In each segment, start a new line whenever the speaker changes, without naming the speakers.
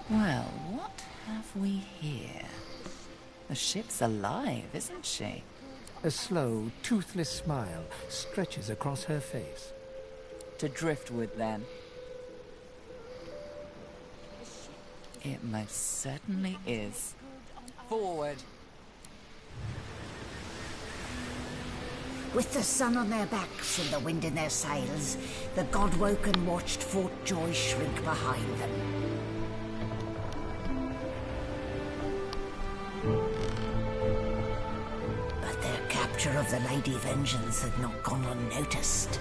Well, what have we here? The ship's alive, isn't she?
A slow, toothless smile stretches across her face.
To driftwood, then. It most certainly is. Forward!
With the sun on their backs and the wind in their sails, the Godwoken watched Fort Joy shrink behind them. But their capture of the Lady Vengeance had not gone unnoticed.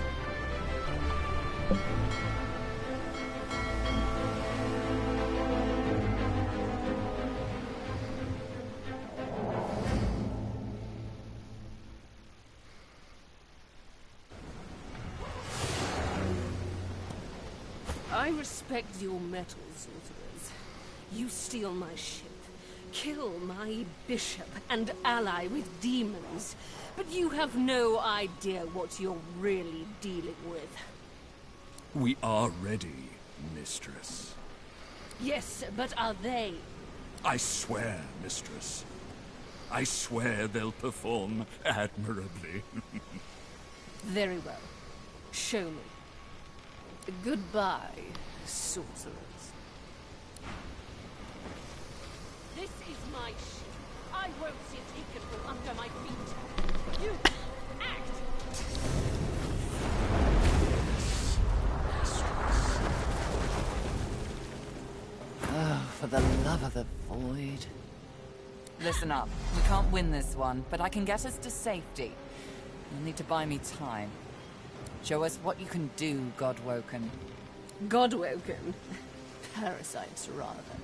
I respect your mettle, sorcerers. You steal my ship, kill my bishop, and ally with demons. But you have no idea what you're really dealing with.
We are ready, mistress.
Yes, but are they?
I swear, mistress. I swear they'll perform admirably.
Very well. Show me. Goodbye, sorcerers. This is my ship. I won't see it taken from under my feet. You act!
Oh, for the love of the void. Listen up. We can't win this one, but I can get us to safety. You'll need to buy me time. Show us what you can do, Godwoken.
Godwoken? Parasites, rather.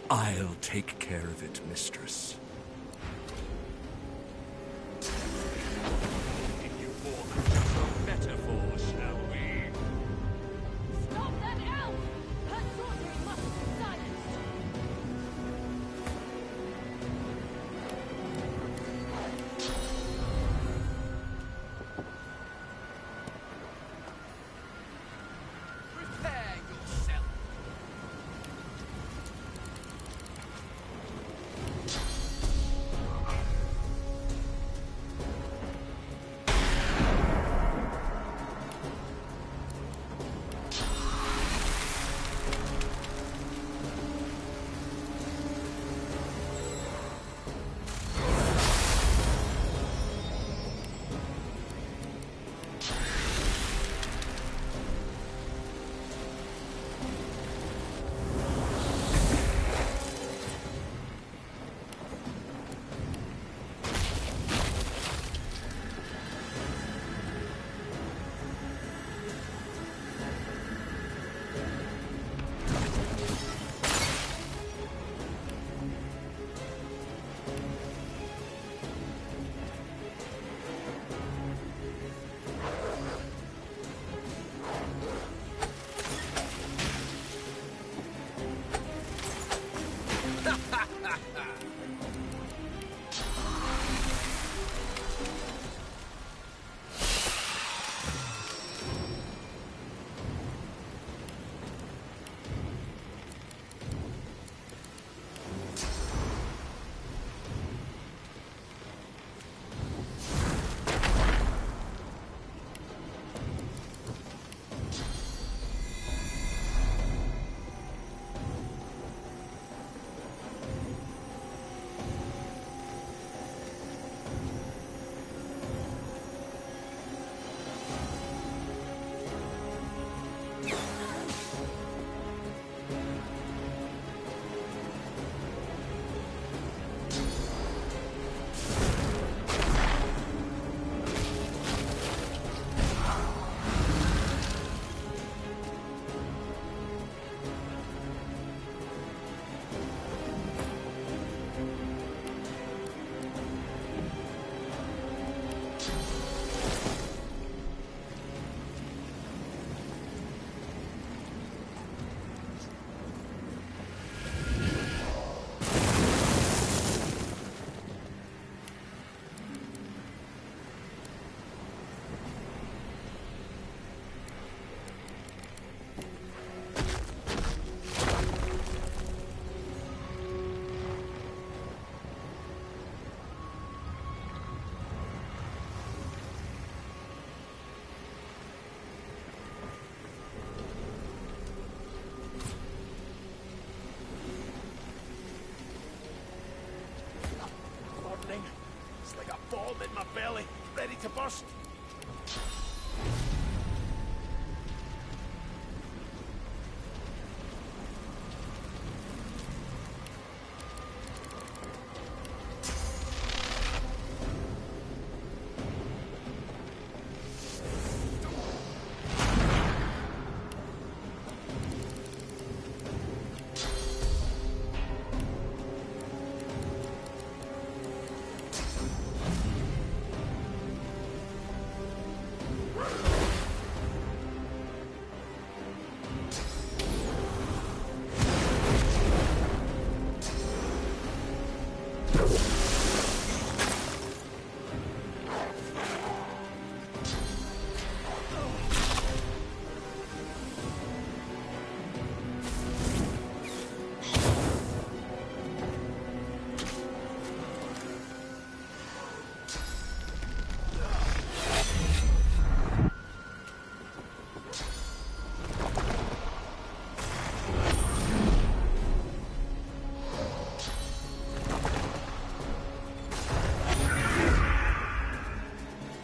I'll take care of it, mistress. Continue forth some metaphor, shall we?
Stop that elf! Her sorcery must be silenced!
Prepare yourself.
ready to burst?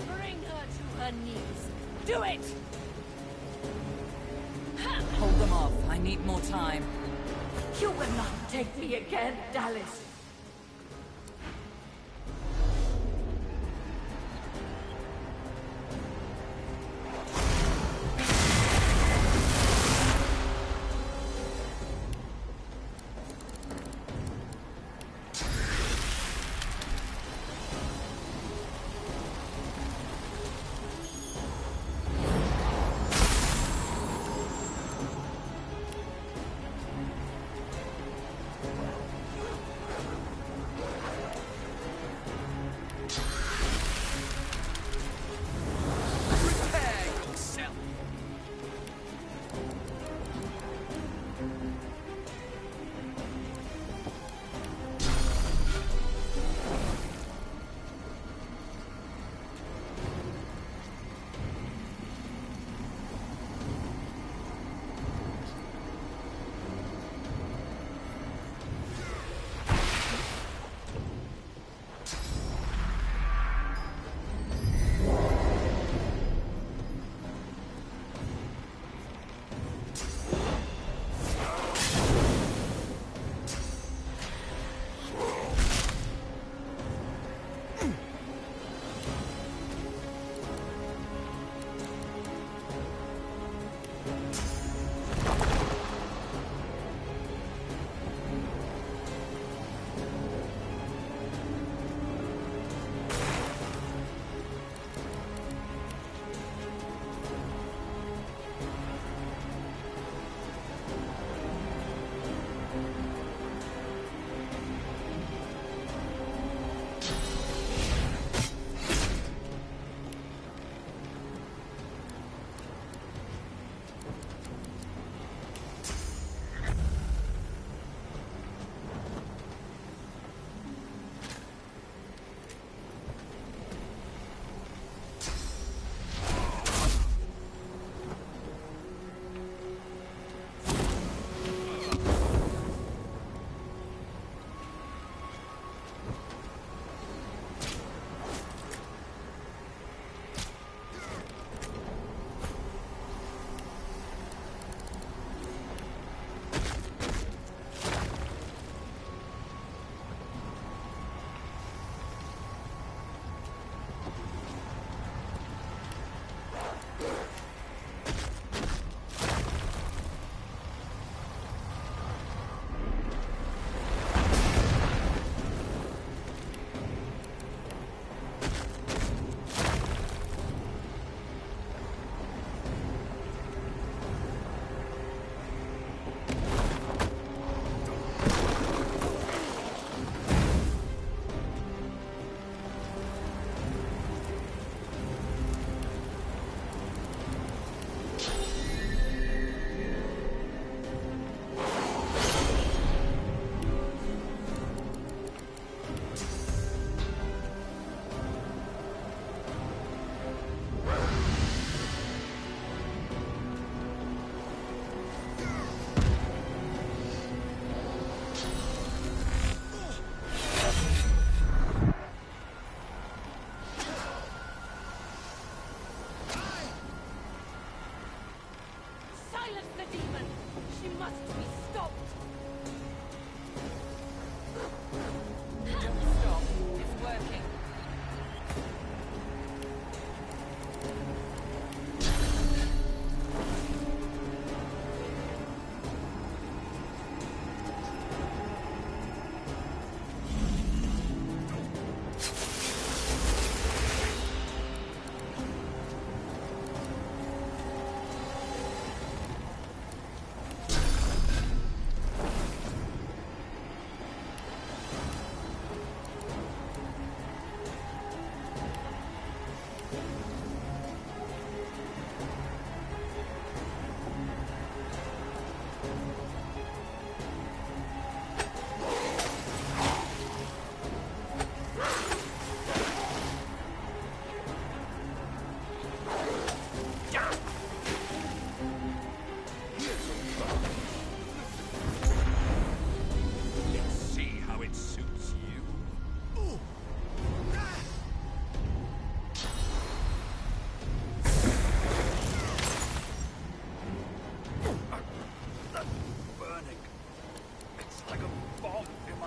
Bring her to her knees. Do it!
Hold them off. I need more time.
You will not take me again, Dallas.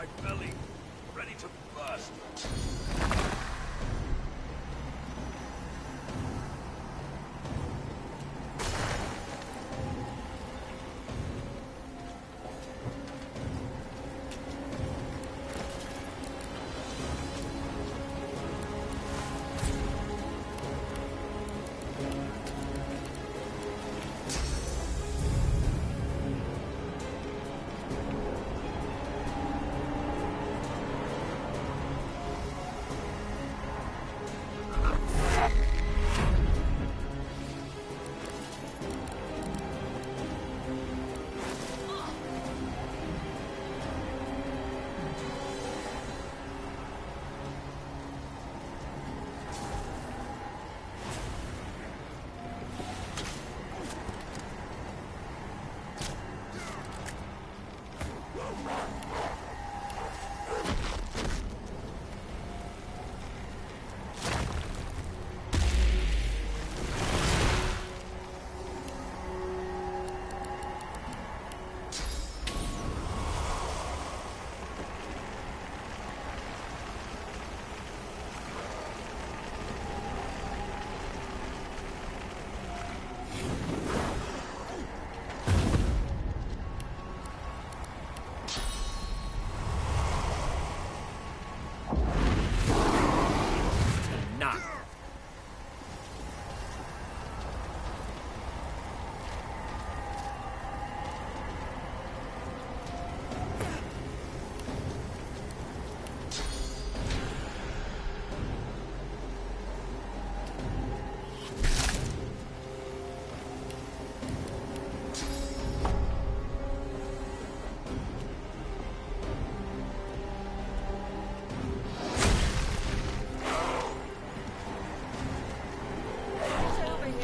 my belly, ready to burst.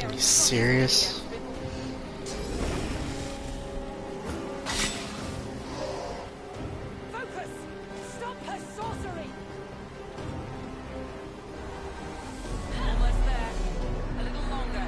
Are you serious?
Focus! Stop her sorcery! Almost there. A little longer.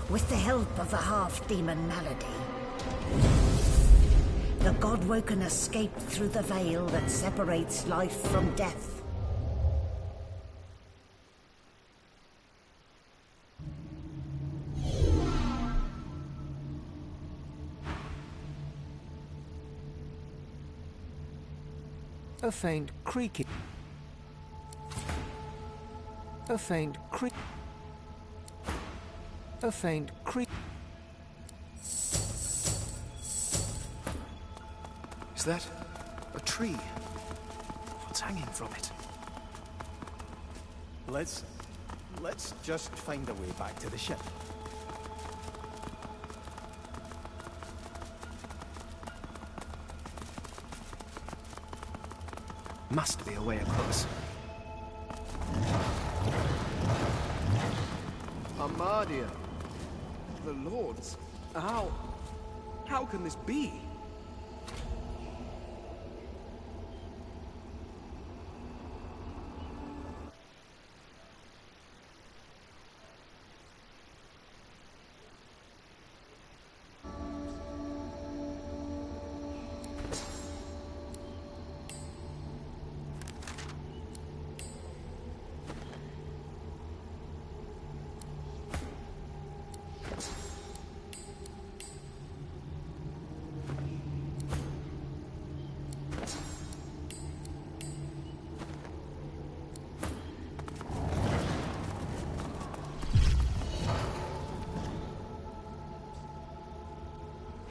with the help of the half-demon malady. The Godwoken escaped through the veil that separates life from death.
A faint creaking. A faint creak. A faint creak.
Is that a tree? What's hanging from it?
Let's just find a way back to the ship.
Must be a way across. Armadia. The Lords. How can this be?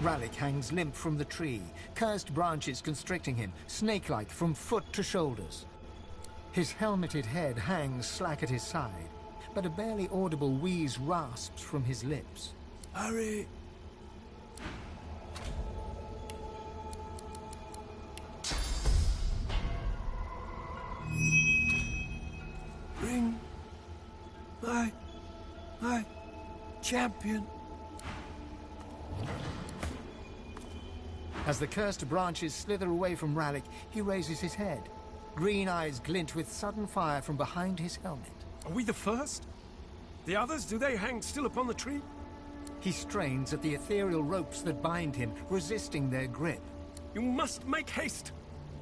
Rallick hangs limp from the tree, cursed branches constricting him, snake-like from foot to shoulders. His helmeted head hangs slack at his side, but a barely audible wheeze rasps from his lips.
Hurry! Bring my champion.
As the cursed branches slither away from Rallick, he raises his head. Green eyes glint with sudden fire from behind his helmet.
Are we the first? The others, do they hang still upon the tree?
He strains at the ethereal ropes that bind him, resisting their grip.
You must make haste.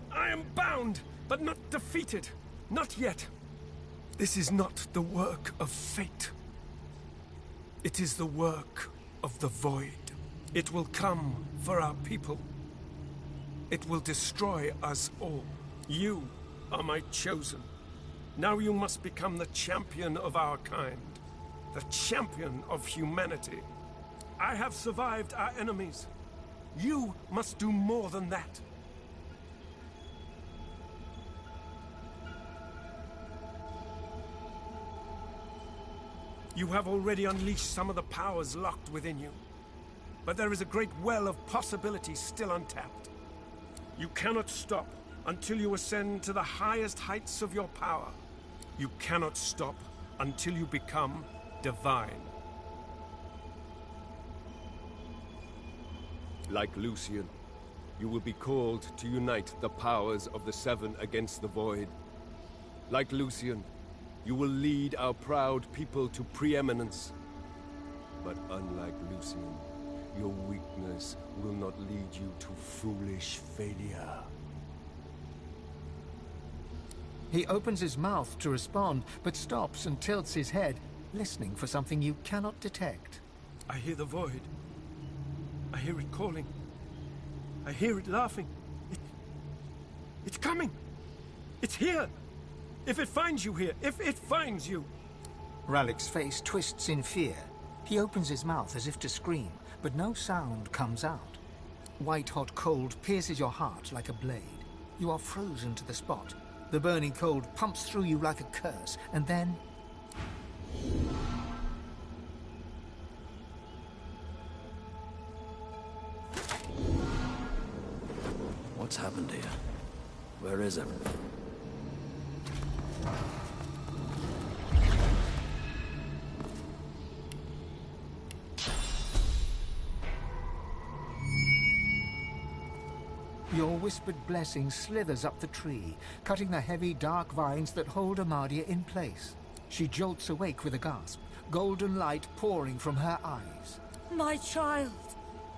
I am bound, but not defeated. Not yet. This is not the work of fate. It is the work of the Void. It will come for our people. It will destroy us all. You are my chosen. Now you must become the champion of our kind. The champion of humanity. I have survived our enemies. You must do more than that. You have already unleashed some of the powers locked within you. But there is a great well of possibilities still untapped. You cannot stop until you ascend to the highest heights of your power. You cannot stop until you become divine.
Like Lucian, you will be called to unite the powers of the Seven against the Void. Like Lucian, you will lead our proud people to preeminence. But unlike Lucian, your weakness will not lead you to foolish failure.
He opens his mouth to respond, but stops and tilts his head, listening for something you cannot detect.
I hear the Void. I hear it calling. I hear it laughing. It's coming! It's here! If it finds you here, if it finds you!
Rallick's face twists in fear. He opens his mouth as if to scream, but no sound comes out. White-hot cold pierces your heart like a blade. You are frozen to the spot. The burning cold pumps through you like a curse, and then...
What's happened here? Where is everyone?
Your whispered blessing slithers up the tree, cutting the heavy, dark vines that hold Armadia in place. She jolts awake with a gasp, golden light pouring from her eyes.
My child.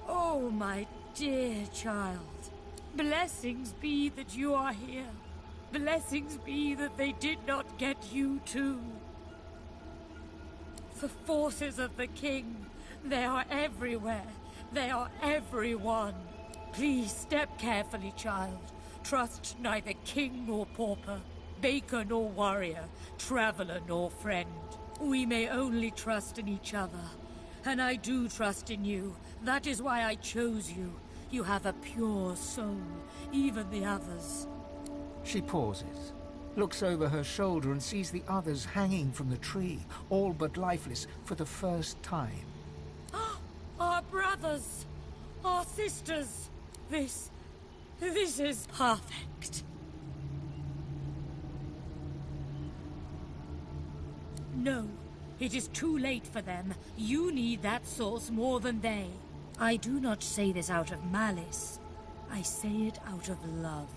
Oh, my dear child. Blessings be that you are here. Blessings be that they did not get you too. The forces of the king, they are everywhere. They are everyone. Please step carefully, child. Trust neither king nor pauper, baker nor warrior, traveler nor friend. We may only trust in each other. And I do trust in you. That is why I chose you. You have a pure soul, even the others.
She pauses, looks over her shoulder and sees the others hanging from the tree, all but lifeless for the first time.
Our brothers! Our sisters! This is perfect. No, it is too late for them. You need that source more than they. I do not say this out of malice. I say it out of love.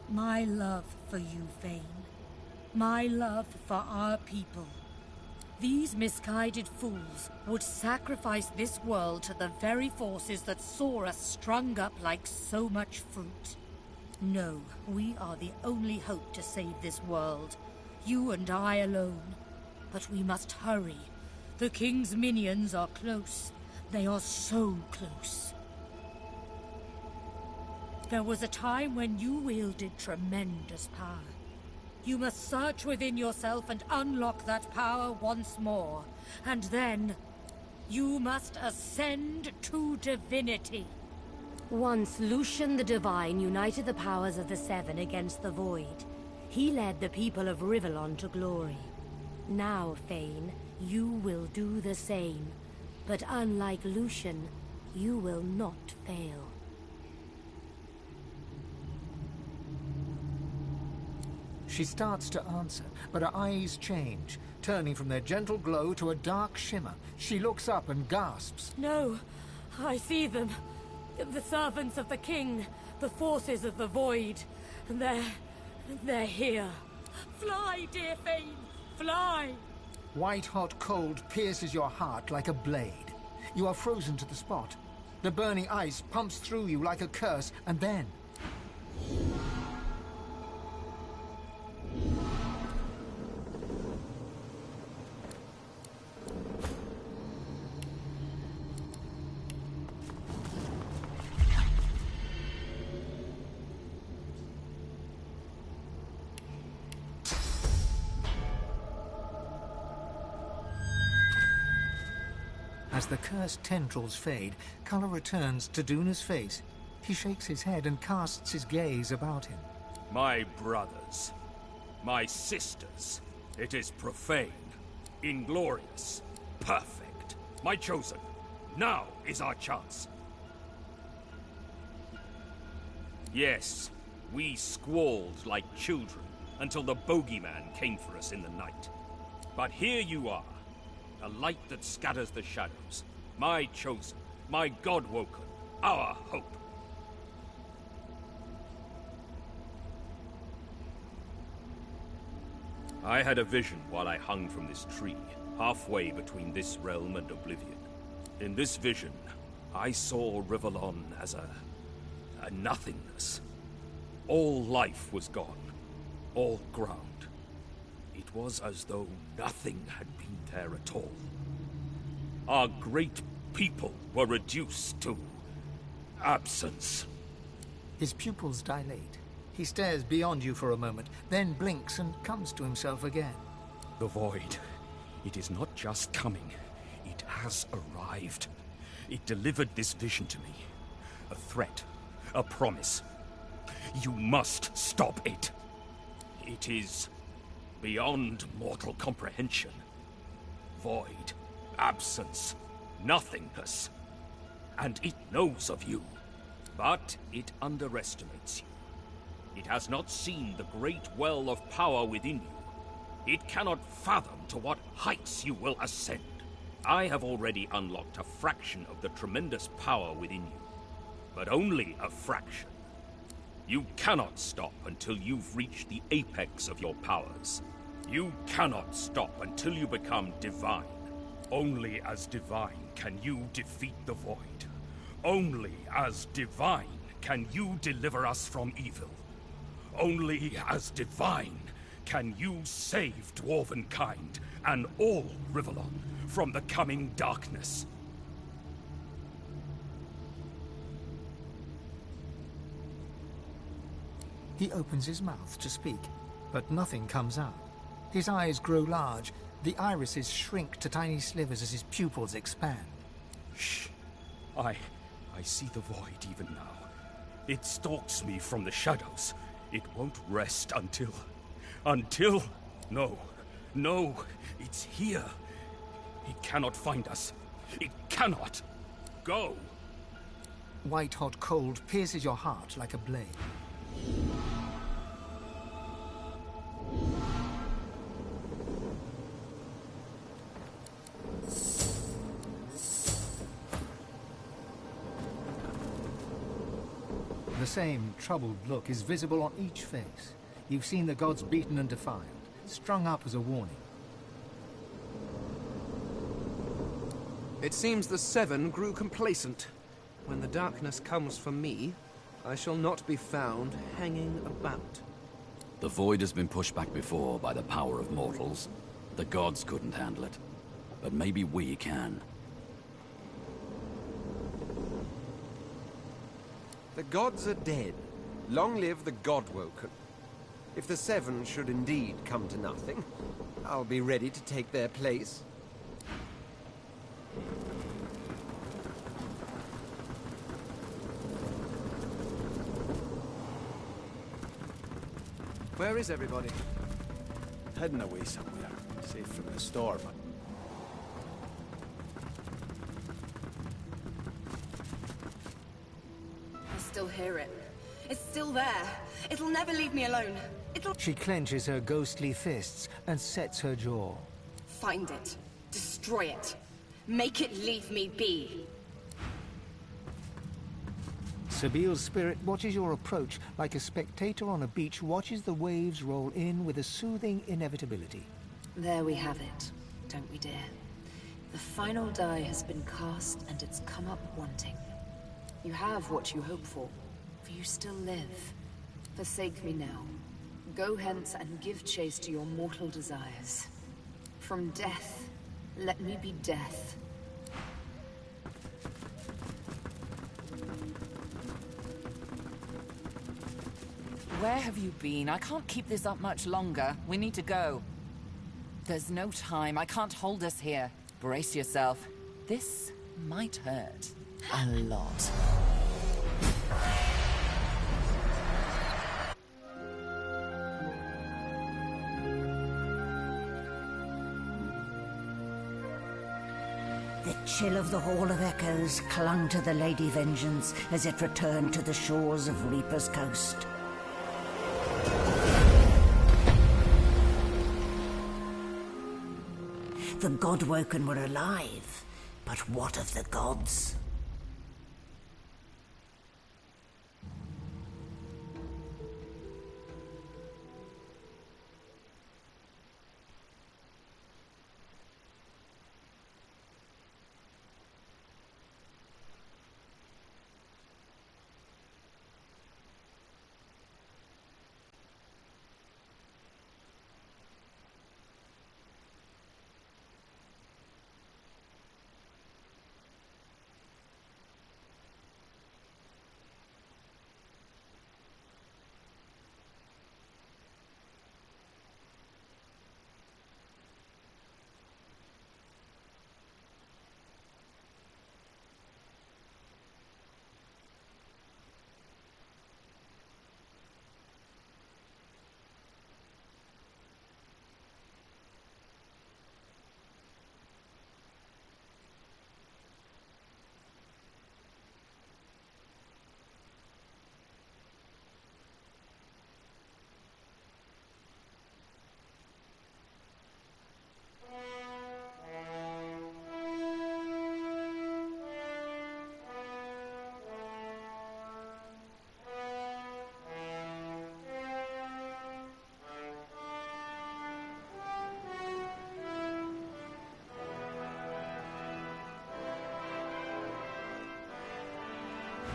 My love for you, Vayne. My love for our people. These misguided fools would sacrifice this world to the very forces that saw us strung up like so much fruit. No, we are the only hope to save this world. You and I alone. But we must hurry. The king's minions are close. They are so close. There was a time when you wielded tremendous power. You must search within yourself and unlock that power once more. And then, you must ascend to divinity.
Once Lucian the Divine united the powers of the Seven against the Void. He led the people of Rivellon to glory. Now, Vayne, you will do the same. But unlike Lucian, you will not fail.
She starts to answer, but her eyes change, turning from their gentle glow to a dark shimmer. She looks up and gasps.
No, I see them. The servants of the king, the forces of the Void. They're here. Fly, dear Vayne, fly!
White-hot cold pierces your heart like a blade. You are frozen to the spot. The burning ice pumps through you like a curse, and then... As the cursed tendrils fade, color returns to Duna's face. He shakes his head and casts his gaze about him.
My brothers, my sisters, it is profane, inglorious, perfect. My chosen, now is our chance. Yes, we squalled like children until the bogeyman came for us in the night. But here you are. A light that scatters the shadows. My chosen, my God-woken, our hope. I had a vision while I hung from this tree, halfway between this realm and oblivion. In this vision, I saw Rivellon as a nothingness. All life was gone, all ground. It was as though nothing had been there at all. Our great people were reduced to absence.
His pupils dilate. He stares beyond you for a moment, then blinks and comes to himself again.
The Void. It is not just coming. It has arrived. It delivered this vision to me. A threat. A promise. You must stop it. It is beyond mortal comprehension. Void. Absence. Nothingness. And it knows of you. But it underestimates you. It has not seen the great well of power within you. It cannot fathom to what heights you will ascend. I have already unlocked a fraction of the tremendous power within you. But only a fraction. You cannot stop until you've reached the apex of your powers. You cannot stop until you become divine. Only as divine can you defeat the Void. Only as divine can you deliver us from evil. Only as divine can you save Dwarven kind and all Rivellon from the coming darkness.
He opens his mouth to speak, but nothing comes out. His eyes grow large. The irises shrink to tiny slivers as his pupils expand.
Shh. I see the Void even now. It stalks me from the shadows. It won't rest until... No, it's here. It cannot find us. It cannot. Go.
White-hot cold pierces your heart like a blade. The same troubled look is visible on each face. You've seen the gods beaten and defiled, strung up as a warning.
It seems the Seven grew complacent. When the darkness comes for me, I shall not be found hanging about.
The Void has been pushed back before by the power of mortals. The gods couldn't handle it. But maybe we can.
The gods are dead. Long live the Godwoken. If the Seven should indeed come to nothing, I'll be ready to take their place.
Where is everybody?
Heading away somewhere, safe from the storm.
I still hear it. It's still there. It'll never leave me alone. It'll...
She clenches her ghostly fists and sets her jaw.
Find it. Destroy it. Make it leave me be.
Sabile's spirit watches your approach like a spectator on a beach watches the waves roll in with a soothing inevitability.
There we have it, don't we, dear? The final die has been cast and it's come up wanting. You have what you hope for you still live. Forsake me now. Go hence and give chase to your mortal desires. From death, let me be death.
Where have you been? I can't keep this up much longer. We need to go. There's no time. I can't hold us here. Brace yourself. This might hurt. A lot.
The chill of the Hall of Echoes clung to the Lady Vengeance as it returned to the shores of Reaper's Coast. The Godwoken were alive, but what of the gods?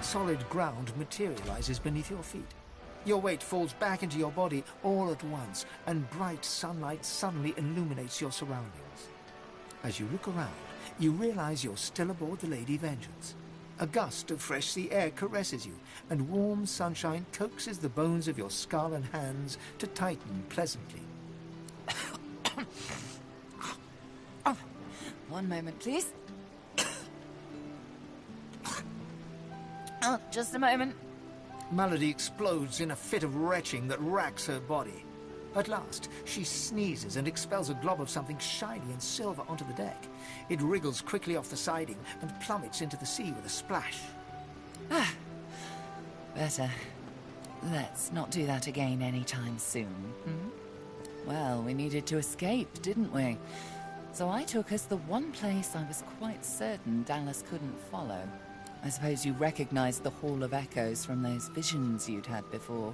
solid ground materializes beneath your feet. Your weight falls back into your body all at once, and bright sunlight suddenly illuminates your surroundings. As you look around, you realize you're still aboard the Lady Vengeance. A gust of fresh sea air caresses you, and warm sunshine coaxes the bones of your skull and hands to tighten pleasantly.
Oh, one moment, please. Oh, just a moment.
Malady explodes in a fit of retching that racks her body. At last, she sneezes and expels a glob of something shiny and silver onto the deck. It wriggles quickly off the siding and plummets into the sea with a splash.
Ah, better. Let's not do that again anytime soon. Well, we needed to escape, didn't we? So I took us the one place I was quite certain Dallas couldn't follow. I suppose you recognized the Hall of Echoes from those visions you'd had before.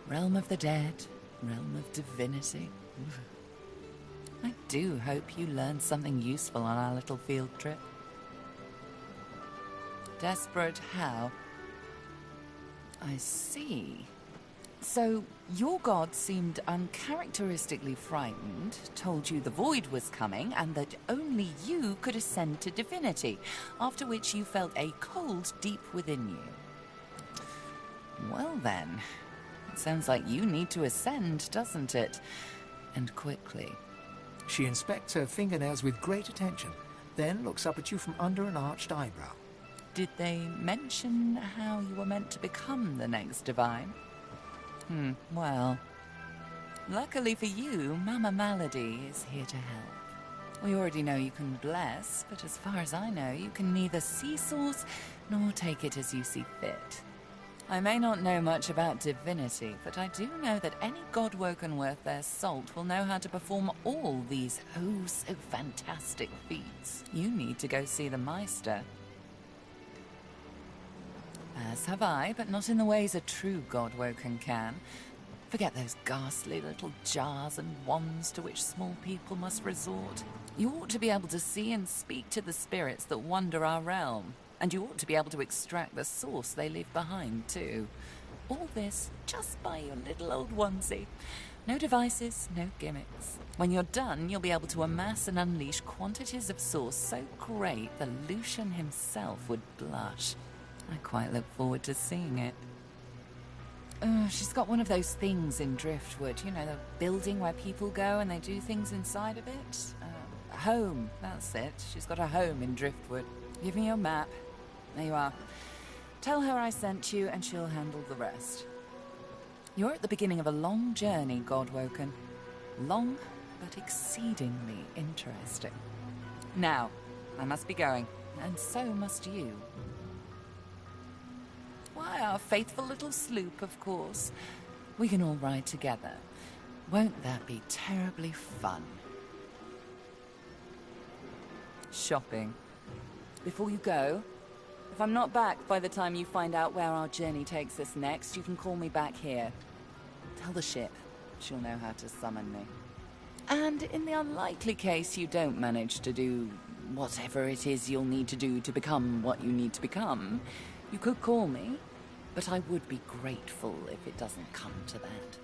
Realm of the dead, realm of divinity. I do hope you learned something useful on our little field trip. Desperate how? I see. So, your god seemed uncharacteristically frightened, told you the void was coming, and that only you could ascend to divinity, after which you felt a cold deep within you. Well then, it sounds like you need to ascend, doesn't it? And quickly.
She inspects her fingernails with great attention, then looks up at you from under an arched eyebrow.
Did they mention how you were meant to become the next divine? Well, luckily for you, Mama Malady is here to help. We already know you can bless, but as far as I know, you can neither see source nor take it as you see fit. I may not know much about divinity, but I do know that any godwoken worth their salt will know how to perform all these so fantastic feats. You need to go see the Meister. As have I, but not in the ways a true godwoken can. Forget those ghastly little jars and wands to which small people must resort. You ought to be able to see and speak to the spirits that wander our realm, and you ought to be able to extract the source they leave behind, too. All this just by your little old onesie. No devices, no gimmicks. When you're done, you'll be able to amass and unleash quantities of source so great the Lucian himself would blush. I quite look forward to seeing it. She's got one of those things in Driftwood, you know, the building where people go and they do things inside of it. Home, that's it. She's got a home in Driftwood. Give me your map. There you are. Tell her I sent you and she'll handle the rest. You're at the beginning of a long journey, Godwoken. Long, but exceedingly interesting. Now, I must be going, and so must you. Why, our faithful little sloop, of course. We can all ride together. Won't that be terribly fun? Shopping. Before you go, if I'm not back by the time you find out where our journey takes us next, you can call me back here. Tell the ship. She'll know how to summon me. And in the unlikely case you don't manage to do whatever it is you'll need to do to become what you need to become, you could call me, but I would be grateful if it doesn't come to that.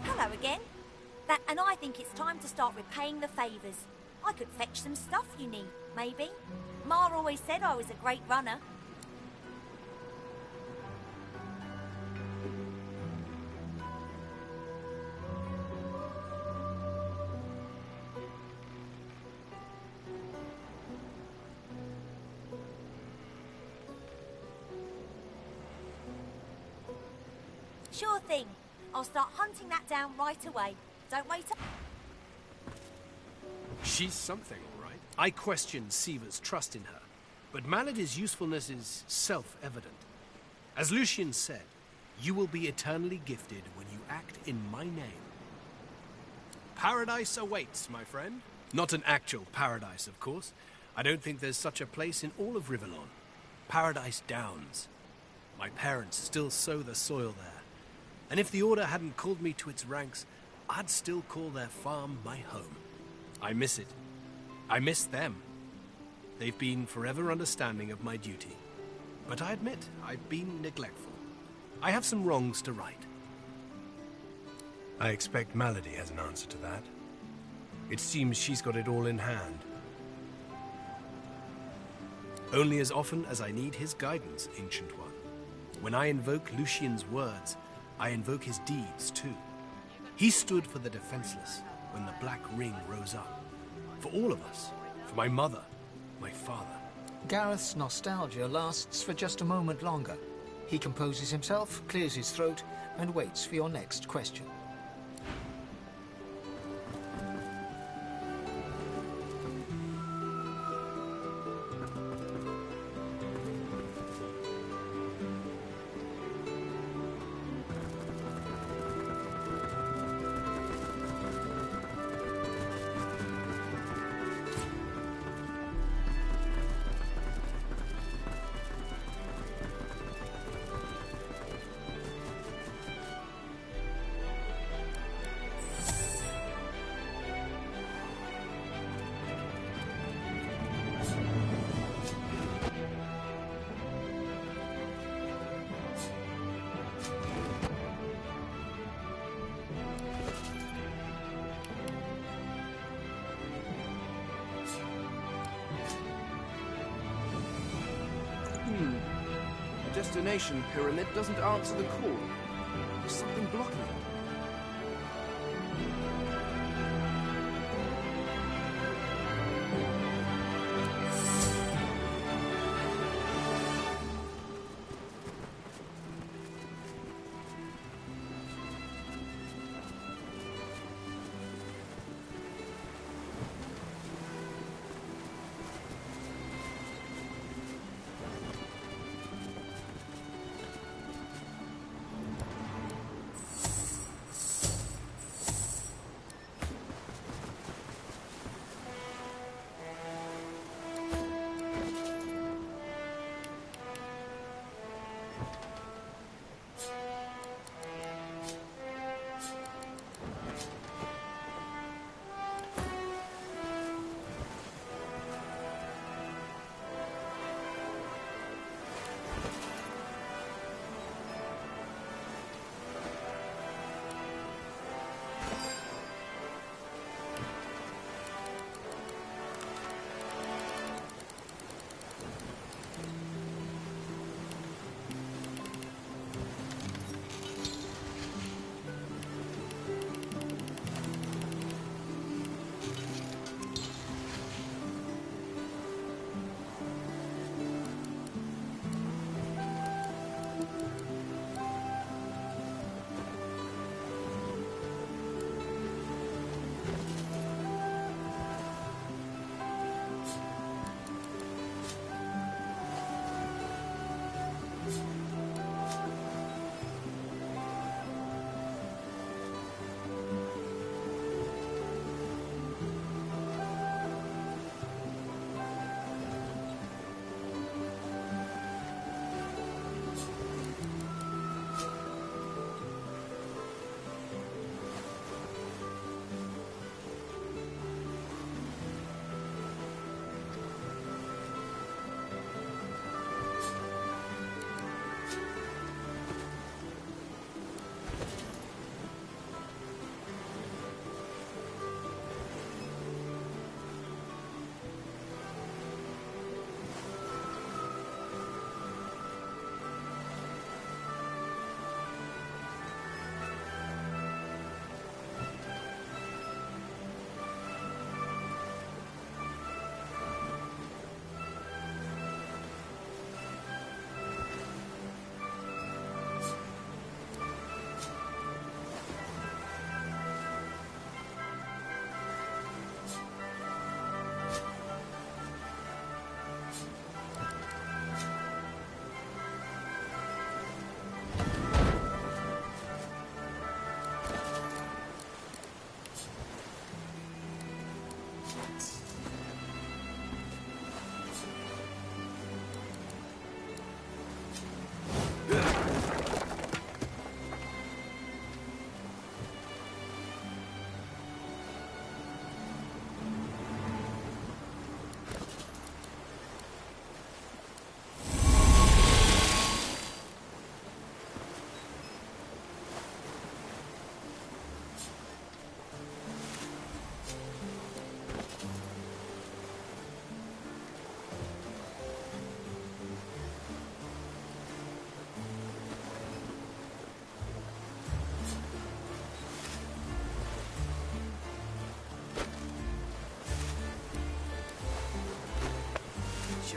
Hello again. And I think it's time to start repaying the favours. I could fetch some stuff you need, maybe. Ma always said I was a great runner. Sure thing. I'll start hunting that down right away. Don't wait up.
She's something, all right. I question Siva's trust in her, but Malady's usefulness is self-evident. As Lucian said, you will be eternally gifted when you act in my name. Paradise awaits, my friend.
Not an actual paradise, of course. I don't think there's such a place in all of Rivellon. Paradise Downs. My parents still sow the soil there. And if the Order hadn't called me to its ranks, I'd still call their farm my home. I miss it. I miss them. They've been forever understanding of my duty. But I admit, I've been neglectful. I have some wrongs to right.
I expect Malady has an answer to that. It seems she's got it all in hand.
Only as often as I need his guidance, Ancient One. When I invoke Lucian's words, I invoke his deeds too. He stood for the defenseless when the Black Ring rose up. For all of us. For my mother, my father.
Gareth's nostalgia lasts for just a moment longer. He composes himself, clears his throat, and waits for your next question.
The destination pyramid doesn't answer the call. There's something blocking it.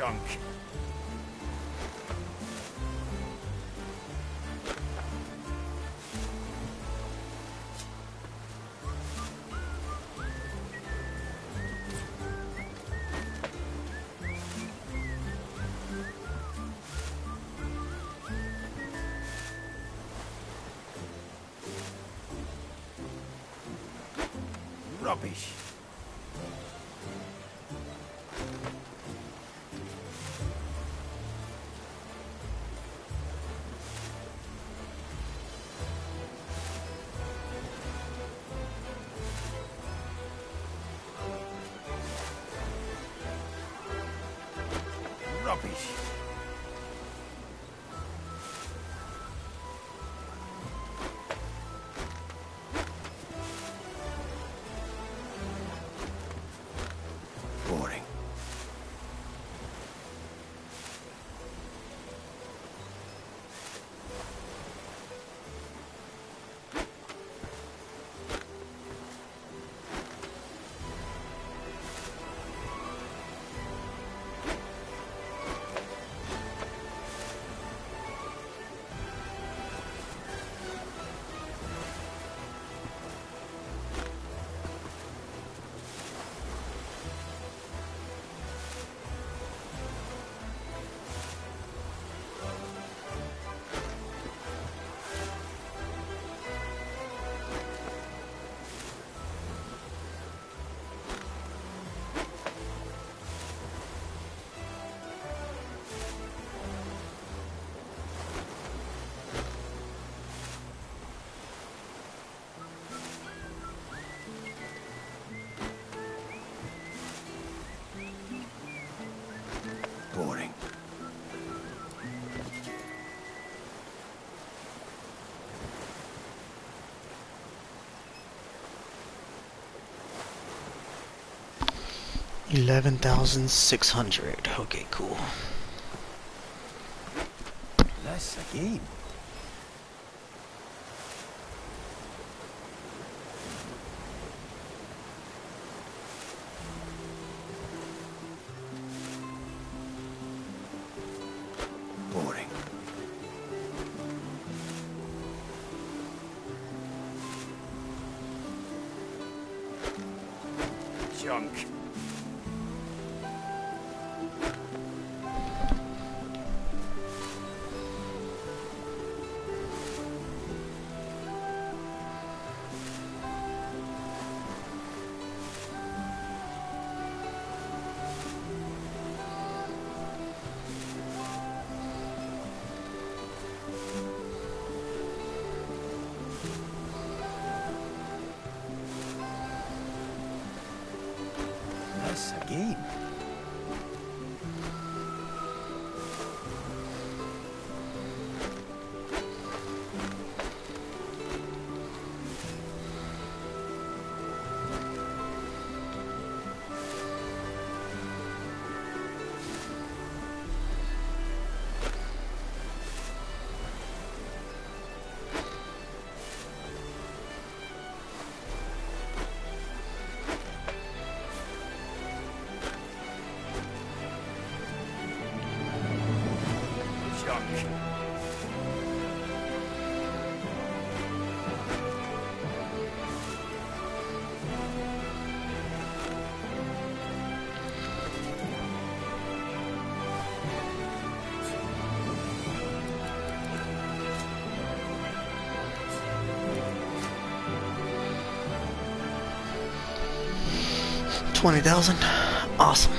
Junk.
Rubbish. Rubbish. Boring. Boring.
$11,600. Okay, cool.
That's a game. Boring.
Junk.
That's a game.
Junk.
$20,000. Awesome.